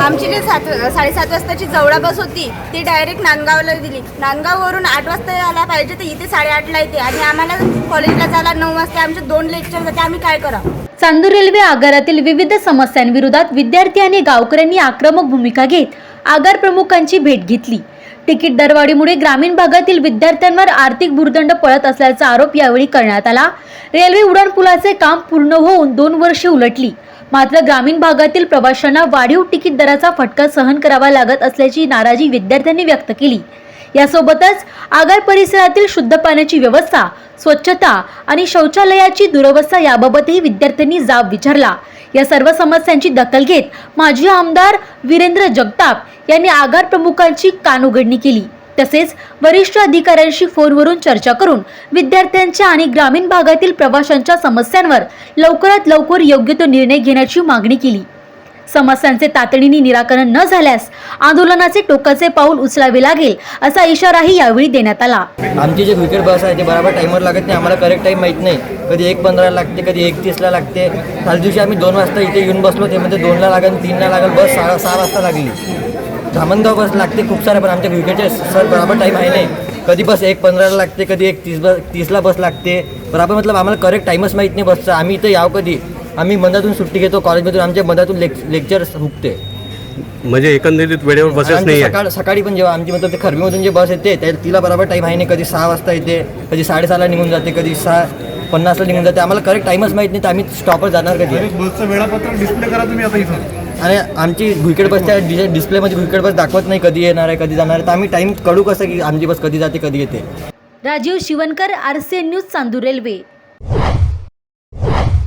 आमची जी 7:30 वाजताची जवळा बस होती ती डायरेक्ट नांदगावला दिली. नांदगाववरून 8 वाजता यायला पाहिजे तर इथे 8:30ला येते आणि आम्हाला कॉलेजला जायला 9 वाजता. आमचे 2 लेक्चर जाते. आम्ही काय करावं? चांदूर रेल्वे आगारातील विविध समस्यांविरोधात विद्यार्थी आणि गावकऱ्यांनी आक्रमक भूमिका घेत आगार प्रमुखांची भेट घेतली. तिकीट दरवाढीमुळे ग्रामीण भागातील विद्यार्थ्यांवर आर्थिक भुर्दंड पडत असल्याचा आरोप यावेळी करण्यात आला. रेल्वे उड्डाणपुलाचे काम पूर्ण होऊन 2 वर्षे उलटली, मात्र ग्रामीण भागातील प्रवाशांना वाढीव तिकीट दराचा फटका सहन करावा लागत असल्याची नाराजी विद्यार्थ्यांनी व्यक्त केली. यासोबतच आगार परिसरातील शुद्ध पाण्याची व्यवस्था, स्वच्छता आणि शौचालयाची दुरवस्था याबाबतही विद्यार्थ्यांनी जाब विचारला. या सर्व समस्यांची दखल घेत माजी आमदार वीरेंद्र जगताप यांनी आगार प्रमुखांची कानउघडणी केली. तसेच वरिष्ठ अधिकाऱ्यांशी फोनवरून चर्चा करून विद्यार्थ्यांच्या आणि ग्रामीण भागातील प्रवाशांच्या समस्यांवर लवकरात लवकर योग्य तो निर्णय घेण्याची मागणी केली. समस्यांचे तातडीने निराकरण न झाल्यास आंदोलनाचे टोकाचे पाऊल उचलावे लागेल असा इशाराही यावेळी देण्यात आला. आमची जे क्रिकेट बस आहे ते बरोबर टाइमवर लागत नाही. आम्हाला करेक्ट टाइम माहीत नाही. कधी 1:15 लागते, कधी 1:30 लागते. काल दिवशी आम्ही 2 वाजता इथे येऊन बसलो, ते म्हणजे 2 लागेल, 3 लागेल. बस 6:30 वाजता लागली. धामणगाव बस लागते खूप साऱ्या, पण आमच्या क्रिकेटचे सर बरोबर टाईम आहे नाही. कधी बस 1:15 लागते, कधी 1:30 बस लागते. बरोबर मतलब आम्हाला करेक्ट टाईमच माहीत नाही बसचा. आम्ही इथं याव कधी? आम्ही मधातून सुट्टी घेतो कॉलेजमधून, आमच्या मधातून लेक्चर हुकते. म्हणजे एकंदरीत वेळेवर बसेस नाही आहे. सकाळी पण जेव्हा आमची मतलब ते खरबीमधून जे बस येते तिला बरोबर टाईम आहे नाही. कधी 6 वाजता येते, कधी 6:30ला निघून जाते, कधी 6:50ला निघून जाते. आम्हाला करेक्ट टाईमच माहीत नाही, तर आम्ही स्टॉपवर जाणार कधी? बसचं वेळापत्रक डिस्प्ले करा तुम्ही आता इथं. आणि आमची भुईकेड बसच्या डिस्प्लेमध्ये भुईकेड बस दाखवत नाही कधी येणार आहे, कधी जाणार आहे. तर आम्ही टाईम कळू कसं की आमची बस कधी जाते, कधी येते? Rajiv Shivankar, RCN news, Chandur railway.